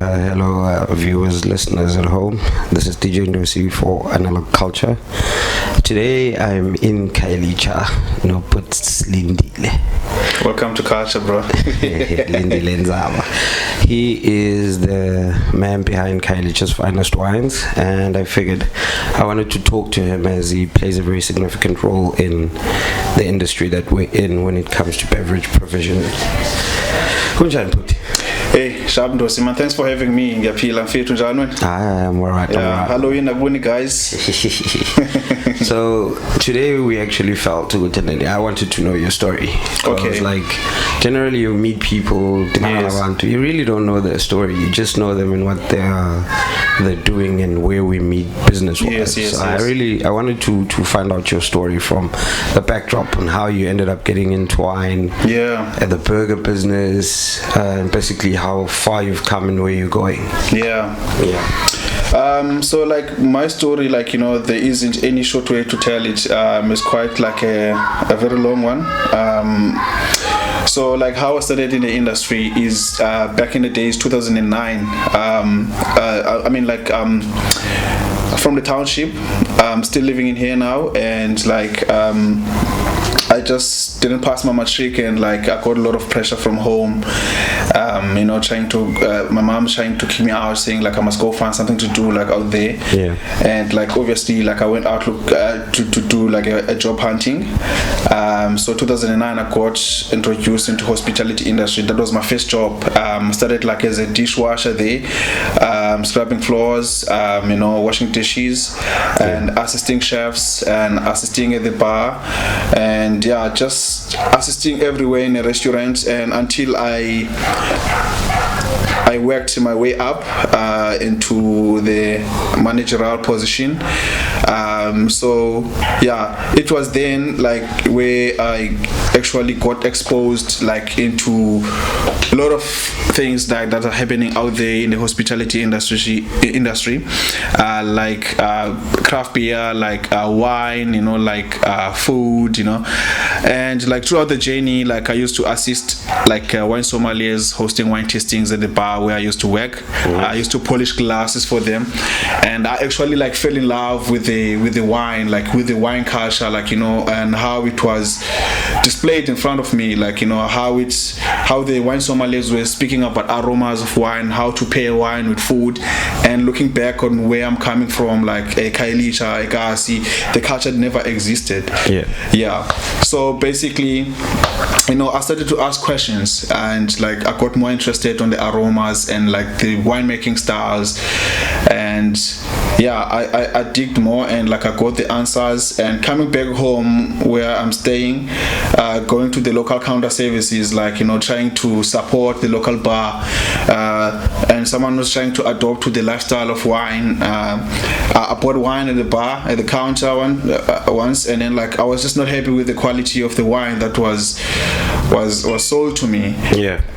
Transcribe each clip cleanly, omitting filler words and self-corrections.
Hello, viewers, listeners at home. This is DJ Ndo-C for Analog Culture. Today I'm in Khayelitsha, no but Lindile. Welcome to culture, bro. Lindile Nzaba. He is the man behind Khayelitsha's finest wines, and I figured I wanted to talk to him as he plays a very significant role in the industry that we're in when it comes to beverage provision. Hey, Sharp Ndo-C, man. Thanks for having me. I'm alright. Hello, guys. So today we actually felt to I wanted to know your story. Okay. Like generally you meet people, Yes. you really don't know their story. You just know them and what they're doing and where we meet business wise. Yes. I wanted to find out your story from the backdrop on how you ended up getting into wine. Yeah. At the burger business, and basically how far you've come and where you're going. Yeah. So like my story, like, there isn't any short way to tell it. It's quite like a very long one. So like how I started in the industry is back in the days 2009. From the township. I'm still living in here now, and like I just didn't pass my matric, and like I got a lot of pressure from home. Trying to my mom trying to keep me out, saying like I must go find something to do like out there. Yeah. And like obviously like I went out to do like a job hunting. So 2009 I got introduced into hospitality industry. That was my first job. Started like as a dishwasher there, scrubbing floors, washing dishes, and assisting chefs and assisting at the bar, and just assisting everywhere in a restaurant, and until I worked my way up into the managerial position. It was then like where I actually got exposed like into a lot of things that are happening out there in the hospitality industry, like craft beer, like wine, food, and like throughout the journey, like I used to assist like wine sommeliers hosting wine tastings at the bar where I used to work. Mm-hmm. I used to polish glasses for them, and I actually like fell in love with the wine, like with the wine culture, and how it was displayed in front of me, how the wine sommeliers were speaking about aromas of wine, how to pair wine with food, and looking back on where I'm coming from, like a Khayelitsha, a Ndo-C, the culture never existed. Yeah. So basically, I started to ask questions, and like I got more interested on the aromas and like the winemaking styles, and I digged more, and like I got the answers. And coming back home where I'm staying, going to the local counter services, trying to support the local bar, and someone was trying to adopt to the lifestyle of wine. I bought wine at the bar at the counter once, and then like I was just not happy with the quality of the wine that was sold to me.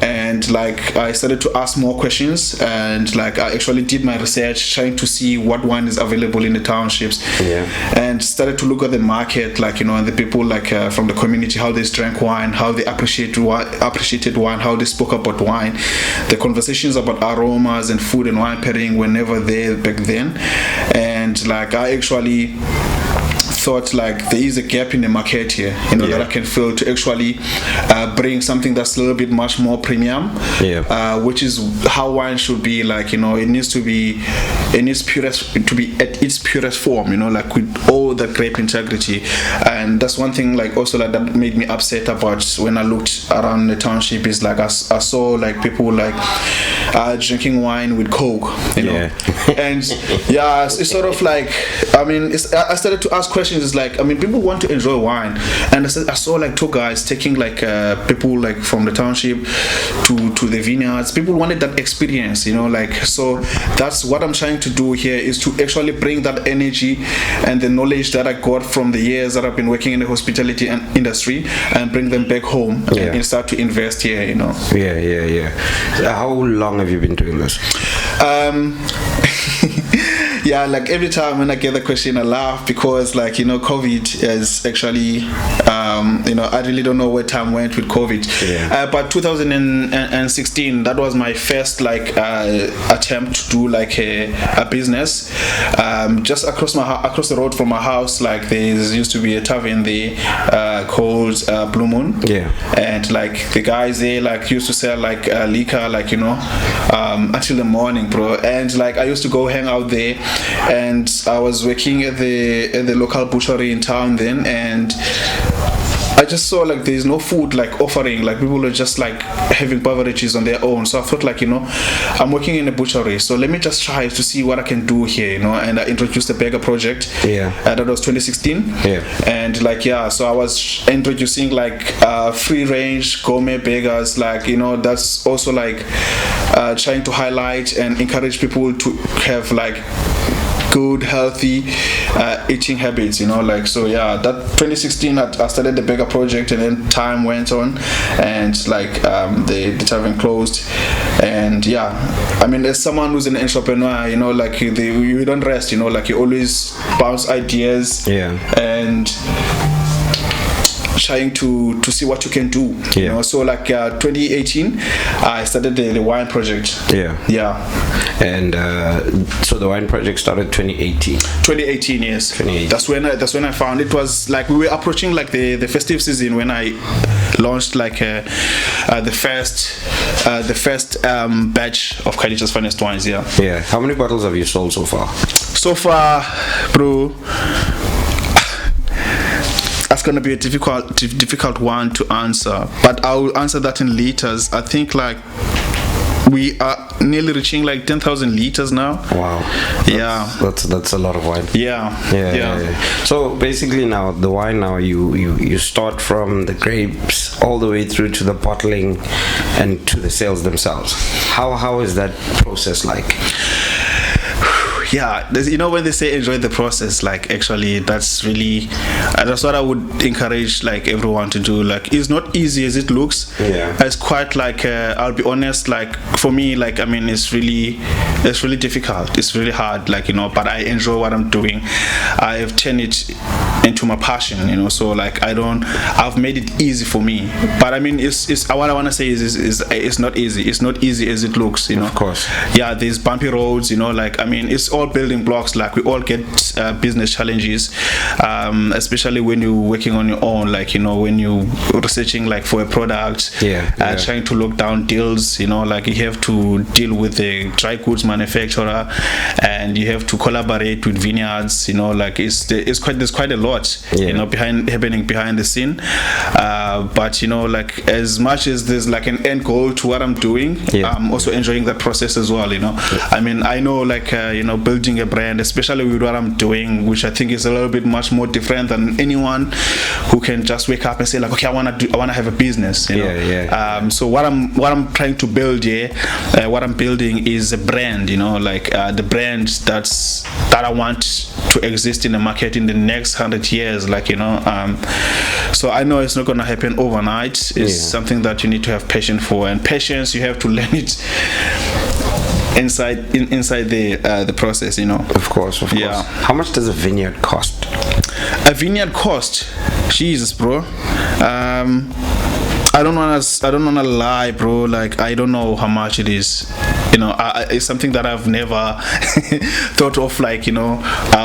And like I started to ask more questions, and like I actually did my research trying to see what wine is available in the townships, and started to look at the market, and the people from the community, how they drank wine, how they appreciated wine, how they spoke about wine. The conversations about aromas and food and wine pairing were never there back then, and like I actually thought like there is a gap in the market here, that I can fill to actually bring something that's a little bit much more premium, which is how wine should be. It needs to be at its purest form, like with all the grape integrity. And that's one thing that made me upset about when I looked around the township, is like I saw like people drinking wine with Coke, and it's sort of like, I started to ask questions. It's like, people want to enjoy wine, and I saw like two guys taking like people like from the township to the vineyards. People wanted that experience, so that's what I'm trying to do here, is to actually bring that energy and the knowledge that I got from the years that I've been working in the hospitality industry, and bring them back home and start to invest here, So how long have you been doing this? Yeah, like every time when I get the question, I laugh because, like, you know, COVID is actually, you know, I really don't know where time went with COVID. Yeah. But 2016, that was my first like attempt to do like a business. Just across the road from my house, like there used to be a tavern there called Blue Moon. Yeah. And like the guys there like used to sell like liquor, like, you know, until the morning, bro. And like I used to go hang out there, and I was working at the local butchery in town then, and I just saw like there's no food like offering, like people are just like having beverages on their own. So I thought, like, you know, I'm working in a butchery, so let me just try to see what I can do here, you know. And I introduced the burger project. Yeah. That was 2016. Yeah. And like, yeah, so I was introducing like free range gourmet burgers, like, you know, that's also like trying to highlight and encourage people to have like good healthy eating habits, you know. Like, so yeah, that 2016 I started the burger project, and then time went on, and like the tavern closed. And yeah, I mean, as someone who's an entrepreneur, you know, like you don't rest, you know, like you always bounce ideas. Yeah. And trying to see what you can do, you know. So like 2018 I started the wine project. Yeah. And so the wine project started 2018. Yes. 2018. That's when I found it was like we were approaching like the festive season when I launched like the first batch of Khayelitsha's finest wines. Yeah. How many bottles have you sold so far, bro? That's gonna be a difficult one to answer, but I'll answer that in liters. I think like we are nearly reaching like 10,000 liters now. Wow. That's a lot of wine. Yeah. So basically now the wine, now you start from the grapes all the way through to the bottling and to the sales themselves. How is that process like? Yeah, you know, when they say enjoy the process, like actually that's what I would encourage like everyone to do. Like, it's not easy as it looks. Yeah. It's quite like I'll be honest, like for me, like, I mean, it's really difficult, it's really hard, like, you know, but I enjoy what I'm doing. I've turned it into my passion, you know. So like I've made it easy for me. But I mean, it's what I want to say is it's not easy. It's not easy as it looks, you know. Of course. Yeah, there's bumpy roads, you know. Like, I mean, it's all building blocks. Like, we all get business challenges, especially when you're working on your own. Like, you know, when you're researching like for a product, trying to lock down deals, you know. Like, you have to deal with the dry goods manufacturer, and you have to collaborate with vineyards, you know. Like, there's quite a lot, you know, happening behind the scene. But you know, like, as much as there's like an end goal to what I'm doing, I'm also enjoying that process as well, you know. I mean, I know, like, you know, building a brand, especially with what I'm doing, which I think is a little bit much more different than anyone who can just wake up and say like, okay, I want to have a business, you know. So what I'm trying to build here, what I'm building is a brand, you know, like the brand that I want to exist in the market in the next 100 years, like, you know. So I know it's not going to happen overnight. It's something that you need to have patience for, and patience, you have to learn it inside the process, you know. Of course. Yeah. How much does a vineyard cost? A vineyard cost? Jesus, bro. I don't wanna lie, bro. Like, I don't know how much it is. You know, it's something that I've never thought of, like, you know,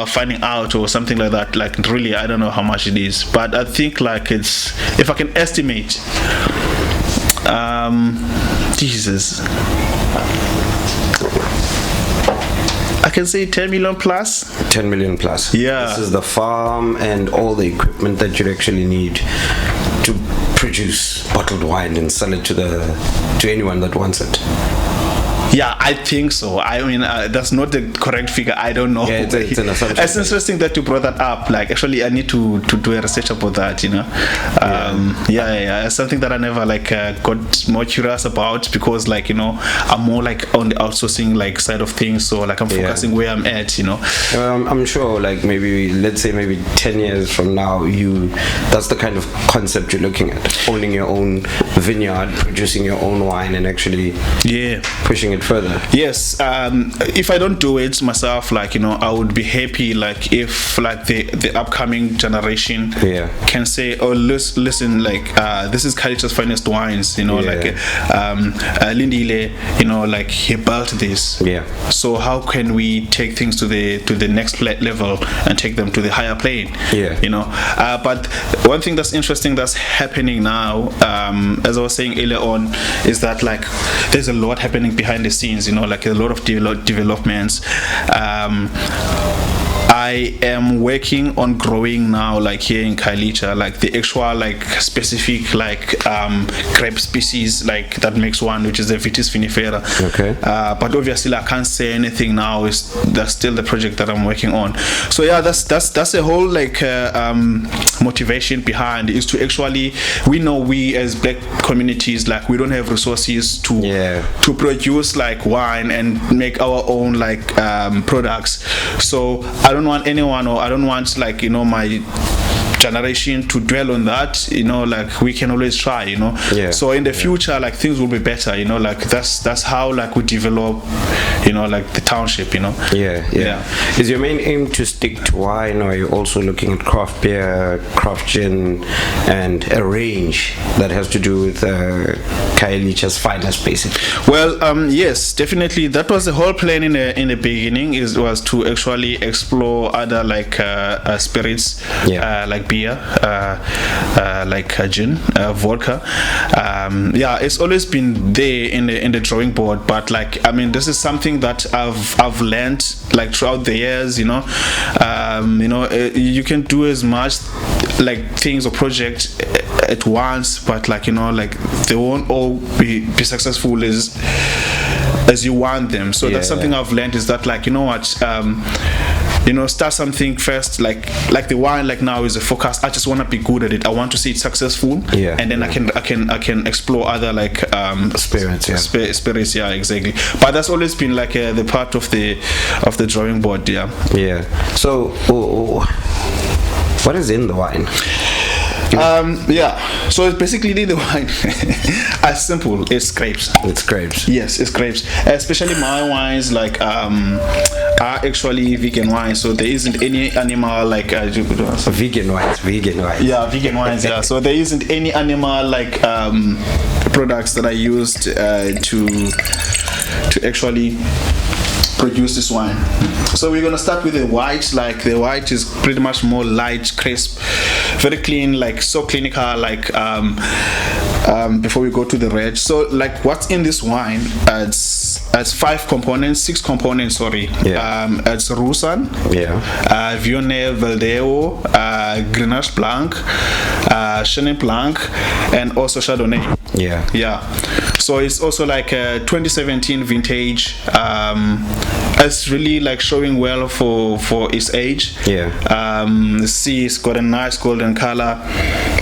finding out or something like that. Like, really, I don't know how much it is. But I think like it's, if I can estimate, Jesus, I can say 10 million plus. 10 million plus. Yeah. This is the farm and all the equipment that you'd actually need to produce bottled wine and sell it to anyone that wants it. Yeah, I think so. I mean, that's not the correct figure. I don't know. Yeah, it's an assumption. It's interesting that you brought that up. Like, actually, I need to do a research about that, you know. It's something that I never like got more curious about, because, like, you know, I'm more like on the outsourcing like side of things. So like, I'm focusing where I'm at, you know. I'm sure, like, let's say maybe 10 years from now, that's the kind of concept you're looking at: owning your own vineyard, producing your own wine, and actually pushing it it further. Yes, if I don't do it myself, like, you know, I would be happy, like, if like the upcoming generation can say, oh, listen, like, this is Khayelitsha's finest wines, you know, like Lindile, you know, like, he built this. So how can we take things to the next level and take them to the higher plane? You know, but one thing that's interesting that's happening now, as I was saying earlier on, is that, like, there's a lot happening behind the scenes, you know, like a lot of developments. I am working on growing now, like, here in Khayelitsha, like the actual, like, specific, like, grape species, like, that makes wine, which is the Vitis vinifera. But obviously I can't say anything now. That's still the project that I'm working on. So yeah, that's a whole, like, motivation behind, is to actually, we as black communities, like, we don't have resources to produce, like, wine and make our own, like, products. So I don't want anyone, or I don't want, like, you know, my generation to dwell on that, you know, like, we can always try, you know. So in the future, like, things will be better, you know, like, that's how, like, we develop, you know, like, the township, you know. Is your main aim to stick to wine, or are you also looking at craft beer, craft gin, and a range that has to do with Khayelitsha's finest, basically? Well, yes, definitely. That was the whole plan in the beginning, was to actually explore other, like, spirits, like beer, like gin, vodka. It's always been there in the drawing board, but, like, I mean, this is something that I've learned, like, throughout the years, you know. You can do as much, like, things or projects at once, but, like, you know, like, they won't all be successful as you want them. So that's something I've learned, is that, like, you know what, you know, start something first, like the wine, like, now is a focus. I just want to be good at it. I want to see it successful, and then I can explore other, like, spirits, exactly. But that's always been, like, the part of the drawing board. So what is in the wine? So it's basically the wine. As simple, it's grapes. Yes, it's grapes. Especially my wines, like, are actually vegan wines, so there isn't any animal, like, vegan wines. Vegan wines. So there isn't any animal, like, products that I used to actually produce this wine. So we're gonna start with the white. Like, the white is pretty much more light, crisp, very clean, like, so clinical, like, before we go to the red. So, like, what's in this wine, it's 6 components, sorry. It's Roussan, Viognier Verdeo, Grenache Blanc, Chenin Blanc, and also Chardonnay. So it's also, like, a 2017 vintage. It's really, like, showing well for its age. See, it's got a nice golden color,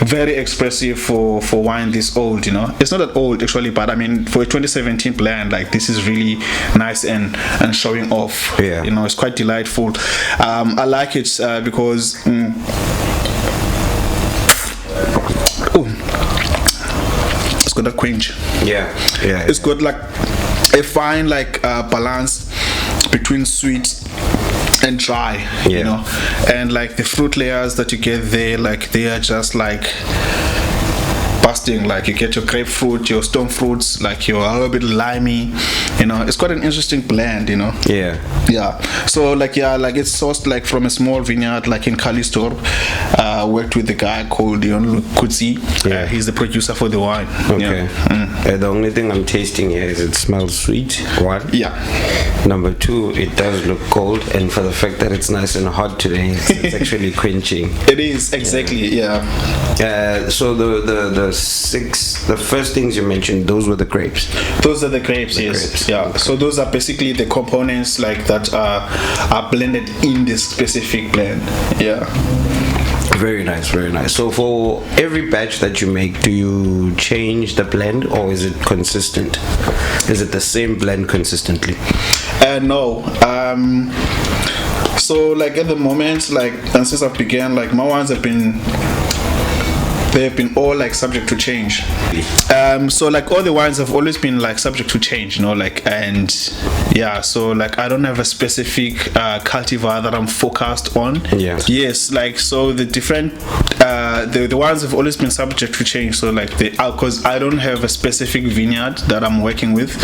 very expressive for wine this old, you know. It's not that old, actually, but I mean, for a 2017 blend, like, this is really nice and showing off. You know, it's quite delightful. I like it because it's got a quench. It's got, like, a fine, like, balance between sweet and dry, you know, and, like, the fruit layers that you get there, like, they are just, like, busting. Like, you get your grapefruit, your stone fruits, like, you're a little bit limey, you know. It's quite an interesting blend, you know. So, like, it's sourced, like, from a small vineyard, like, in Kalistor. Worked with the guy called Ndo-C. He's the producer for the wine. The only thing I'm tasting here is it smells sweet, one. Number two, it does look cold, and for the fact that it's nice and hot today, it's actually quenching. It is, exactly. So the first things you mentioned, those were the grapes. Those are the grapes, yes. Okay. So those are basically the components, like, that are blended in this specific blend. Very nice. So for every batch that you make, do you change the blend, or is it consistent? Is it the same blend consistently? No. So, like, at the moment, like, and since I began, like, my wines have been they've been all like subject to change. So like all the wines have always been like subject to change, you know, like, and yeah, so like I don't have a specific cultivar that I'm focused on. Yes, like, so the different the wines have always been subject to change. So like because I don't have a specific vineyard that I'm working with,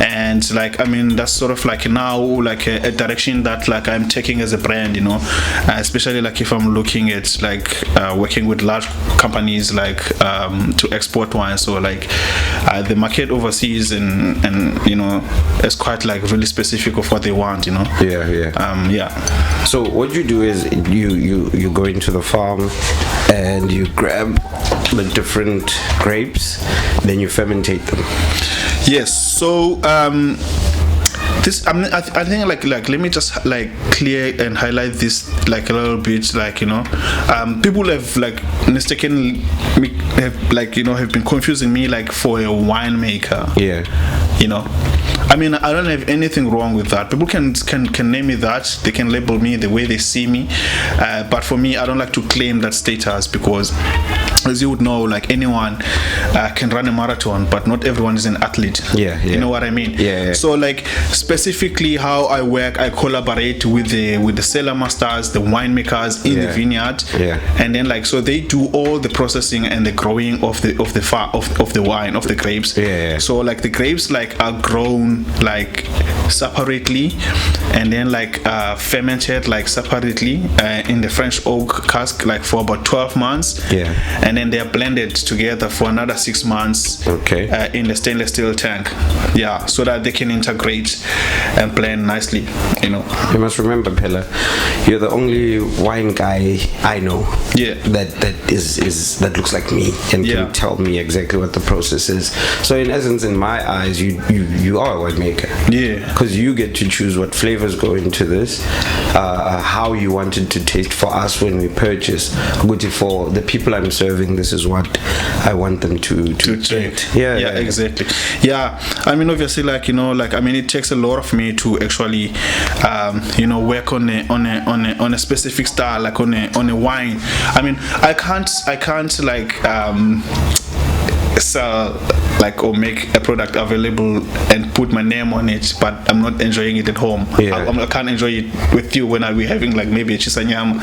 and like, I mean, that's sort of like now like a direction that like I'm taking as a brand, you know, especially like if I'm looking at like working with large companies like to export wine. So like the market overseas and you know, is quite like really specific of what they want, you know. So what you do is you go into the farm and you grab the different grapes, then you fermentate them. Yes. So this, I think like let me just like clear and highlight this like a little bit, like, you know, people have like mistaken me, have been confusing me like for a winemaker. You know, I mean, I don't have anything wrong with that. People can name me that. They can label me the way they see me. But for me, I don't like to claim that status, because as you would know, like anyone can run a marathon, but not everyone is an athlete. You know what I mean? So like specifically how I work, I collaborate with the cellar masters, the winemakers in the vineyard, and then like, so they do all the processing and the growing of the wine, of the grapes. So like the grapes like are grown like separately, and then like fermented like separately in the French oak cask like for about 12 months, and then they are blended together for another 6 months in the stainless steel tank, so that they can integrate and blend nicely, you know. You must remember, Pella, you're the only wine guy I know that looks like me and can tell me exactly what the process is. So in essence, in my eyes, you are a winemaker, because you get to choose what flavors go into this, how you want it to taste. For us when we purchase, for the people I'm serving, this is what I want them to drink. Exactly. I mean, obviously, like, you know, like, I mean, it takes a lot of me to actually you know, work on a specific style, like on a wine. I mean, I can't like sell like or make a product available and put my name on it, but I'm not enjoying it at home. I can't enjoy it with you when we're having like maybe a chisanyam.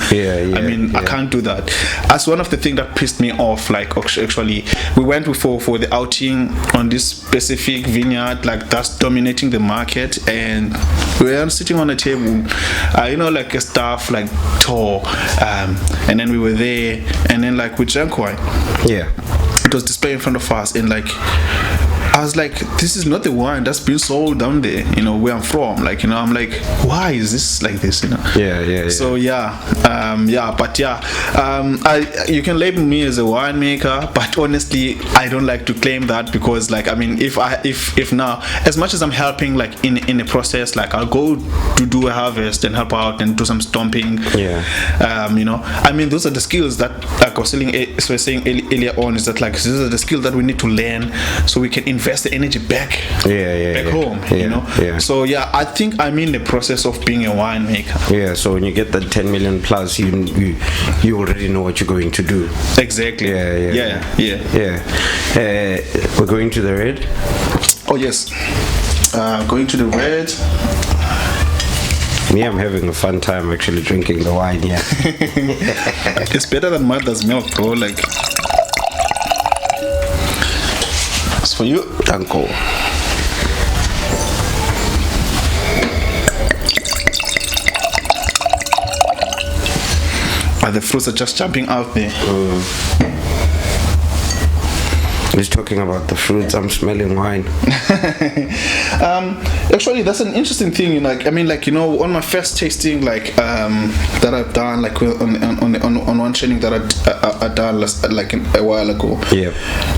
I mean, I can't do that. That's one of the things that pissed me off. Like, actually, we went for the outing on this specific vineyard, like that's dominating the market, and we were sitting on a table, you know, like a staff like tour, and then we were there, and then like we drank wine. It was displayed in front of us, and like I was like, this is not the wine that's being sold down there, you know, where I'm from. Like, you know, I'm like, why is this like this, you know? So you can label me as a winemaker, but honestly, I don't like to claim that, because like, I mean, if now, as much as I'm helping like in a process, like I'll go to do a harvest and help out and do some stomping. You know, I mean, those are the skills that, like I was saying earlier on, is that like these are the skills that we need to learn so we can invest the energy back home, you know. So I think I'm in the process of being a winemaker. So when you get that 10 million plus, you already know what you're going to do. Exactly. We're going to the red. Oh yes, going to the red. Me, I'm having a fun time actually drinking the wine. It's better than mother's milk, bro. Like, it's for you. Danko. The fruits are just jumping out there. He's talking about the fruits. I'm smelling wine. Actually, that's an interesting thing. You know, like, I mean, like, you know, on my first tasting, like that I've done, like on one training that I done like a while ago.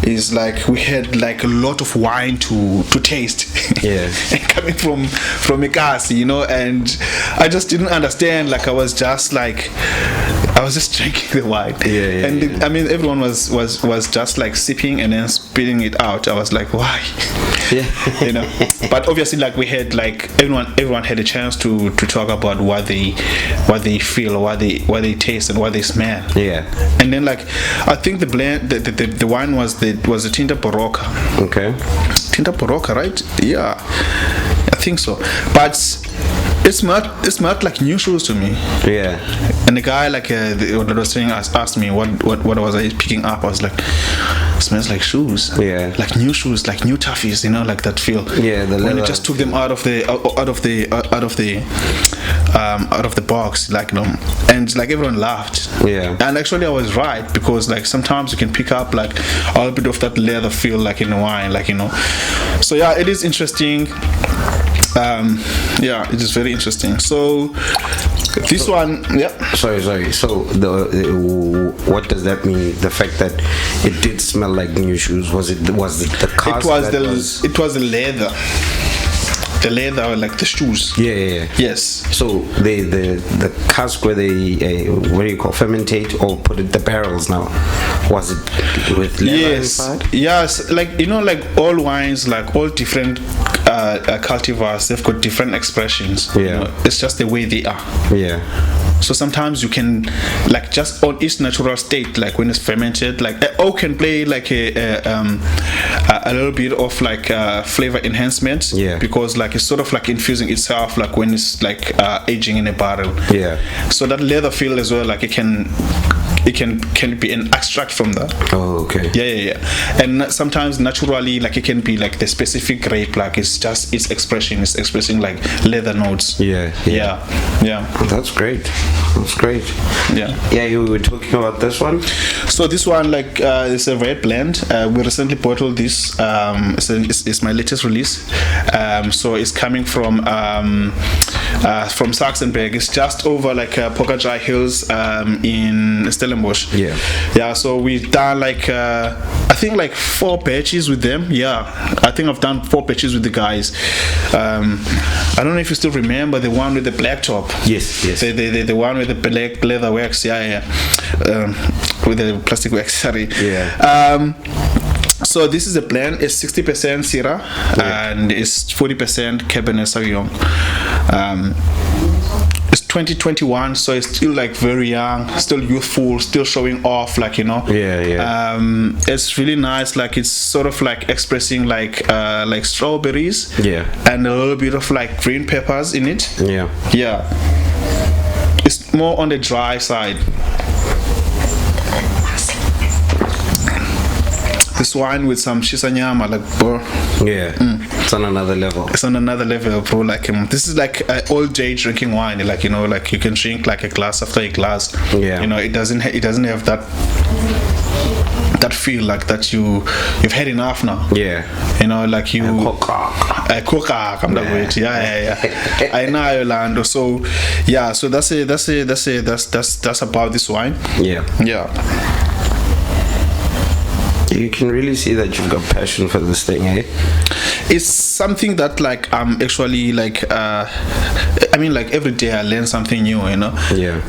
Is like we had like a lot of wine to taste. And coming from a gas, you know, and I just didn't understand. Like I was just like I was just drinking the wine. I mean, everyone was just like sipping and then spitting it out. I was like, why? You know. But obviously, like we had like everyone had a chance to talk about what they feel, what they taste, and what they smell. Yeah. And then like I think the blend, the wine was the Tinta Barocca. Okay. Tinta Barocca, right? Yeah, I think so. But it smelled like new shoes to me. Yeah. And the guy like that was saying asked me what was I picking up. I was like, it smells like shoes. Yeah. Like new shoes, like new toughies, you know, like that feel. Yeah, the leather. When you just took them out of the box, like, you know, and like everyone laughed. Yeah. And actually I was right, because like sometimes you can pick up like a little bit of that leather feel like in the wine, like, you know. So yeah, it is interesting. Yeah, it is very interesting. So this one, yeah. Sorry. So what does that mean? The fact that it did smell like new shoes, was it the cask? It was the leather. The leather, like the shoes. Yeah. Yes. So the cask where they what do you call, fermentate or put it the barrels now? Was it with leather inside? Yes. Like, you know, like all wines, like all different cultivars, they've got different expressions. Yeah. You know, it's just the way they are. Yeah. So sometimes you can, like, just on its natural state, like when it's fermented, like oak can play like a little bit of like flavor enhancement. Yeah. Because like it's sort of like infusing itself, like when it's like aging in a barrel. Yeah. So that leather feel as well, like it can be an extract from that. Oh, okay. Yeah. And sometimes naturally, like it can be like the specific grape, like it's just its expressing like leather notes. Yeah. That's great. Yeah, you were talking about this one. So this one, like it's a red blend. We recently bottled this. It's my latest release. So it's coming from Saxenberg. It's just over like Pokajai Hills in Stellenbosch. Yeah. So we've done like I think like 4 batches with them. Yeah, I think I've done 4 batches with the guys. I don't know if you still remember the one with the black top. Yes. The one with the black leather wax. Yeah. With the plastic wax. Sorry. Yeah. So this is a blend. It's 60% Syrah and it's 40% Cabernet Sauvignon. It's 2021, so it's still like very young, still youthful, still showing off, like, you know. Yeah. It's really nice. Like it's sort of like expressing like strawberries. Yeah. And a little bit of like green peppers in it. Yeah. It's more on the dry side. This wine with some shisanyama, like, bro. Yeah. It's on another level. It's on another level, bro. Like this is like an all day drinking wine. Like, you know, like you can drink like a glass after a glass. Yeah. You know, it doesn't have that feel like that you've had enough now. Yeah. You know, like you cook. I'm the wait. Yeah. I know Orlando. So yeah, so that's about this wine. Yeah. You can really see that you've got passion for this thing, eh? It's something that like I'm actually like I mean, like every day I learn something new, you know. Yeah.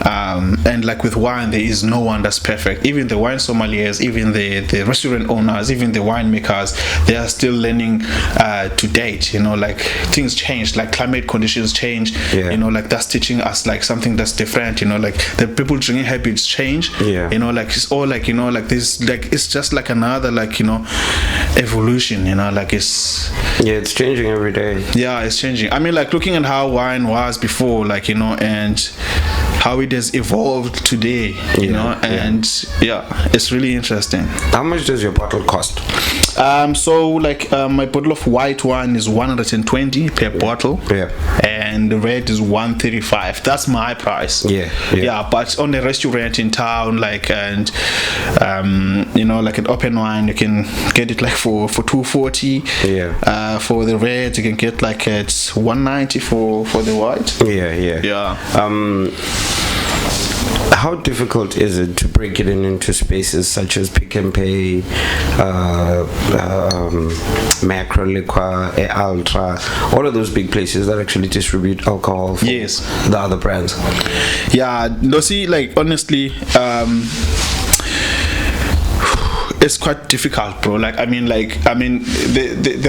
And like with wine, there is no one that's perfect. Even the wine sommeliers, even the restaurant owners, even the winemakers, they are still learning to date. You know, like things change, like climate conditions change. Yeah. You know, like that's teaching us like something that's different. You know, like the people drinking habits change. Yeah. You know, like it's all like, you know, like this, like it's just like another, like, you know, evolution. You know, like it's changing every day. Yeah, it's changing. I mean, like looking at how wine was before, like, you know, and how it has evolved today, you know, and it's really interesting. How much does your bottle cost? So like my bottle of white wine is 120 per bottle, and the red is 135. That's my price. Yeah, but on a restaurant in town, like, and you know, like an open wine, you can get it like for 240. For the red, you can get like at 190 for the white. how difficult is it to break it into spaces such as Pick and Pay, Macro Liquor, Ultra, all of those big places that actually distribute alcohol for the other brands? Yeah, Ndo-C, like honestly, it's quite difficult, bro. The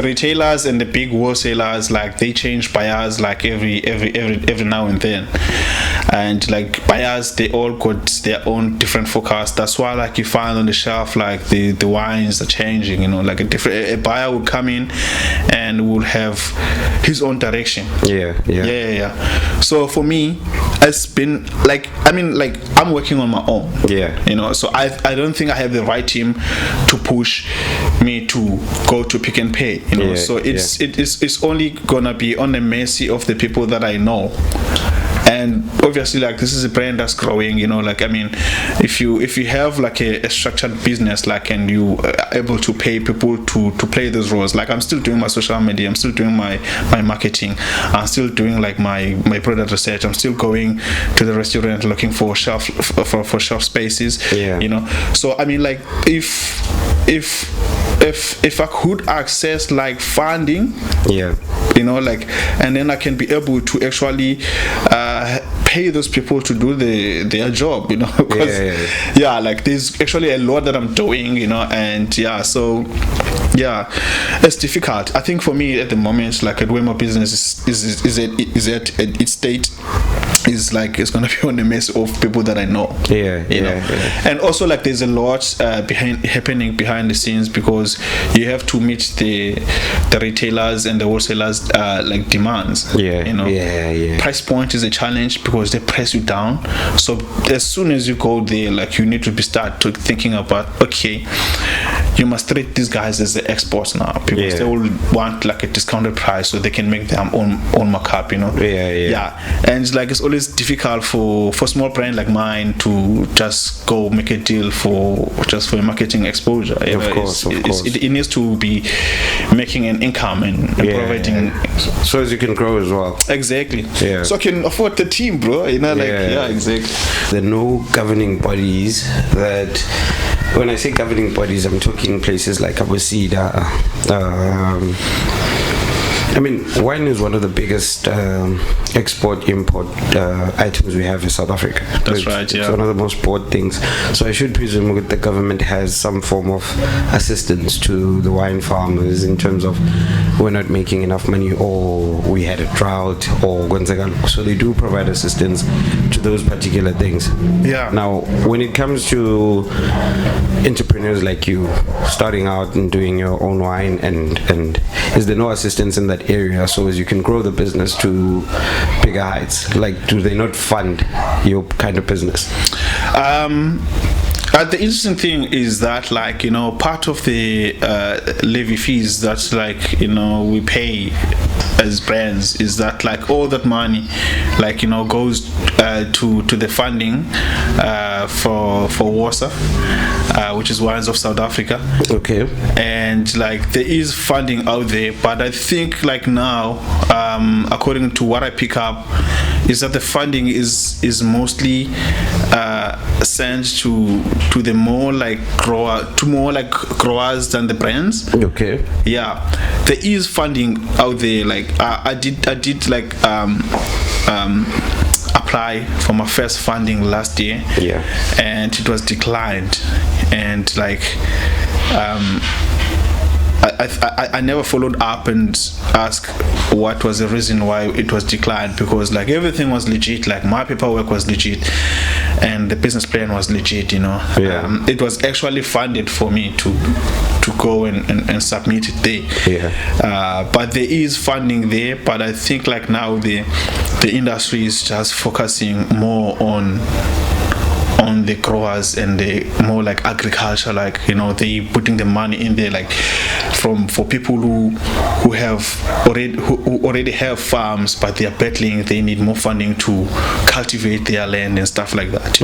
retailers and the big wholesalers, like, they change buyers like every now and then, and like buyers, they all got their own different forecast. That's why, like, you find on the shelf, like, the wines are changing, like a buyer will come in and will have his own direction. Yeah. So for me, it's been like, I'm working on my own. So I don't think I have the right team to push me to go to Pick and Pay. So it's only gonna be on the mercy of the people that I know. And obviously, like, this is a brand that's growing, if you have like a structured business, like, and you are able to pay people to play those roles, like, I'm still doing my social media, I'm still doing my marketing, I'm still doing like my product research, I'm still going to the restaurant looking for shelf spaces. So like, if I could access like funding, and then I can be able to actually pay those people to do their job, because like, there's actually a lot that I'm doing, and so it's difficult. I think for me at the moment, like, where my business is at its state, is like, it's gonna be on the mess of people that I know. And also, like, there's a lot happening behind the scenes, because you have to meet the retailers and the wholesalers like demands. Price point is a challenge, because they press you down. So as soon as you go there, like, you need to start thinking about, okay, you must treat these guys as the exports now, because they will want like a discounted price so they can make their own markup, And it's like, it's always difficult for a small brand like mine to just go make a deal for a marketing exposure. Of course. It needs to be making an income and providing, so as you can grow as well. Exactly. So I can afford the team, bro. Exactly. There are no governing bodies that. When I say governing bodies, I'm talking places like Abusida. Wine is one of the biggest export-import items we have in South Africa. That's right, It's one of the most bought things. So I should presume that the government has some form of assistance to the wine farmers in terms of, we're not making enough money, or we had a drought, or so they do provide assistance to those particular things. Now, when it comes to entrepreneurs like you, starting out and doing your own wine, and is there no assistance in that area, so as you can grow the business to bigger heights? Like, do they not fund your kind of business? The interesting thing is that, like, part of the levy fees that, like, we pay as brands, is that, like, all that money, like, goes to the funding for WASA, which is Wines of South Africa. Okay. And like, there is funding out there, but I think, like, now, according to what I pick up, is that the funding is mostly sent to the more like growers than the brands. Okay. Yeah, there is funding out there. Like, I did like apply for my first funding last year. Yeah. And it was declined, and like I never followed up and asked what was the reason why it was declined, because like everything was legit, like my paperwork was legit and the business plan was legit, it was actually funded for me to go and submit it there. But there is funding there, but I think like now the industry is just focusing more on and the growers and the more like agriculture, like they putting the money in there, like for people who already have farms, but they are battling, they need more funding to cultivate their land and stuff like that.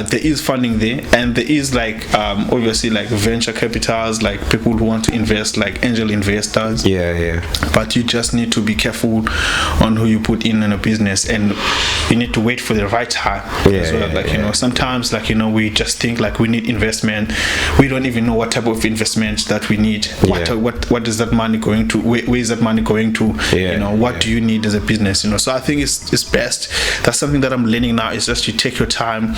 There is funding there, and there is like obviously like venture capitals, like people who want to invest, like angel investors. But you just need to be careful on who you put in a business, and you need to wait for the right time as well. Like sometimes like we just think like we need investment, we don't even know what type of investment that we need. What is that money going to? Where is that money going to? What do you need as a business? So I think it's best. That's something that I'm learning now, is just you take your time,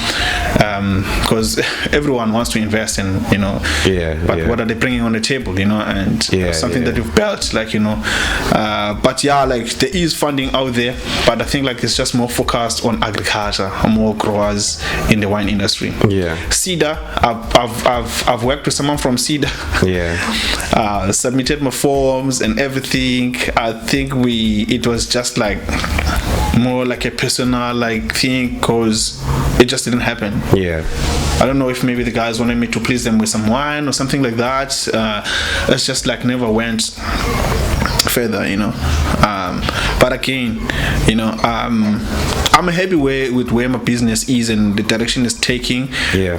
because everyone wants to invest in but what are they bringing on the table? And something that you've built, like but like there is funding out there, but I think like it's just more focused on agriculture, more growers in the wine industry. Cedar, I've worked with someone from Cedar. Submitted my forms and everything. I think it was just like more like a personal like thing, because it just didn't happen. I don't know if maybe the guys wanted me to please them with some wine or something like that. It's just like never went further, but again, I'm happy with where my business is and the direction it's taking.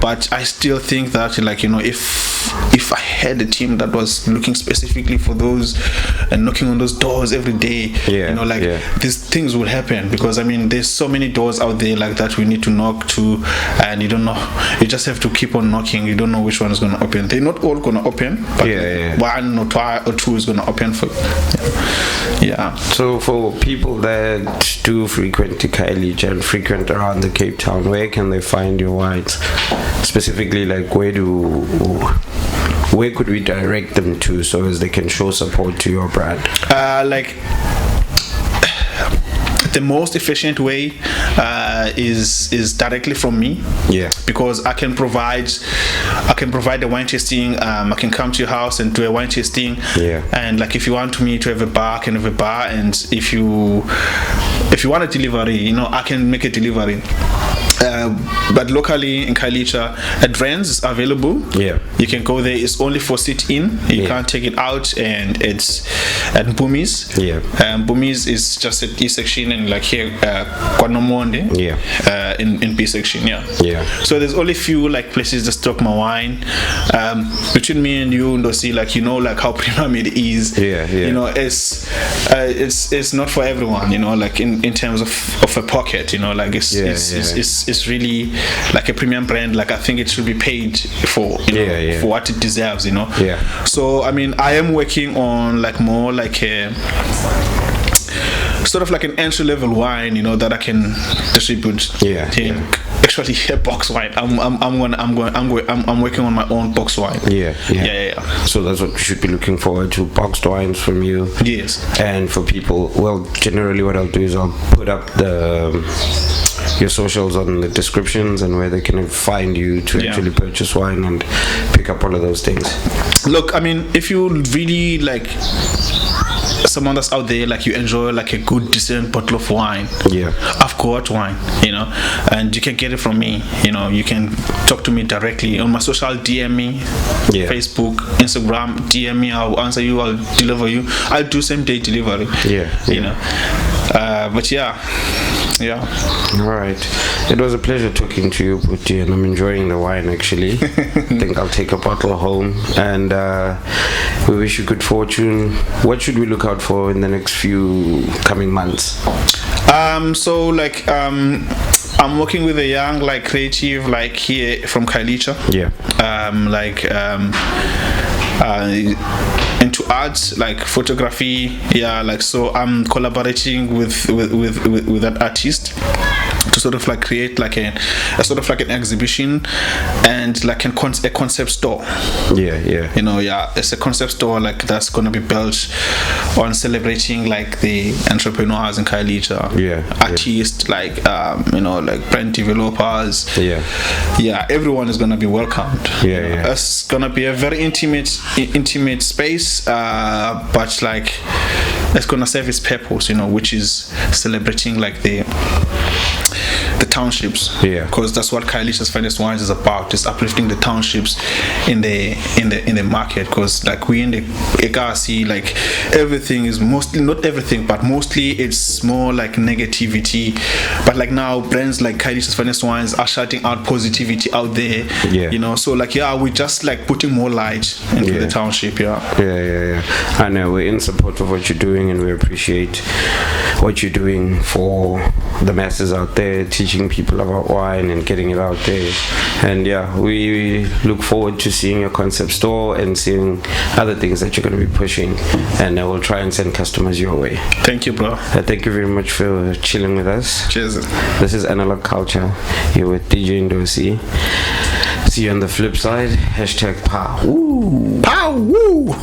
But I still think that like if I had a team that was looking specifically for those and knocking on those doors every day, these things will happen, because I mean there's so many doors out there like that we need to knock to, and you don't know, you just have to keep on knocking. You don't know which one is going to open. They're not all going to open, but one or two is going to open for you. So for people that do frequent to Khayelitsha and frequent around the Cape Town, where can they find your wines? Specifically, like where could we direct them to so as they can show support to your brand? The most efficient way is directly from me, because I can provide the wine tasting. I can come to your house and do a wine tasting, and like if you want me to have a bar, I can have a bar, and if you want a delivery, I can make a delivery. But locally in Khayelitsha, Advance is available. You can go there. It's only for sit-in. You can't take it out, and it's at Bumis. Bumis is just at E section, and like here, Kwanomonde. In B section. So there's only few like places that stock my wine. Between me and you, Ndo-C, like like how premium it is. It's not for everyone. Like in terms of a pocket. Like it's really like a premium brand. Like I think it should be paid for, for what it deserves, So I mean, I am working on like more like a sort of like an entry level wine, that I can distribute. Actually, a box wine. I'm working on my own box wine. So that's what we should be looking forward to, boxed wines from you. And for people, well, generally what I'll do is I'll put up your socials on the descriptions and where they can find you to actually purchase wine and pick up all of those things. Look, I mean, if you really like someone that's out there, like you enjoy like a good decent bottle of wine, I've got wine, and you can get it from me. You can talk to me directly on my social, DM me, Facebook, Instagram, DM me, I'll answer you, I'll deliver you. I'll do same day delivery. But all right, it was a pleasure talking to you, Puti, and I'm enjoying the wine actually. I think I'll take a bottle home, and we wish you good fortune. What should we look out for in the next few coming months? So like I'm working with a young like creative like here from Khayelitsha. Into arts, like photography, so I'm collaborating with that artist to sort of like create like a sort of like an exhibition and like a concept store. It's a concept store like that's gonna be built on celebrating like the entrepreneurs in Khayelitsha, artists, like like brand developers. Everyone is gonna be welcomed. It's gonna be a very intimate space, but like it's gonna serve its purpose, which is celebrating like the townships. Yeah. Because that's what Khayelitsha's Finest Wines is about, is uplifting the townships in the market. Because like we in the Ekasi, like everything is mostly, not everything, but mostly it's more like negativity. But like now brands like Khayelitsha's Finest Wines are shouting out positivity out there. Yeah. You know, so like we just like putting more light into the township. Yeah. I know we're in support of what you're doing, and we appreciate what you're doing for the masses out there, teaching people about wine and getting it out there. And yeah, we look forward to seeing your concept store and seeing other things that you're going to be pushing, and I will try and send customers your way. Thank you, bro. Thank you very much for chilling with us. Cheers. This is Analog Culture here with DJ Ndo-C. See you on the flip side. #POW. Pow woo.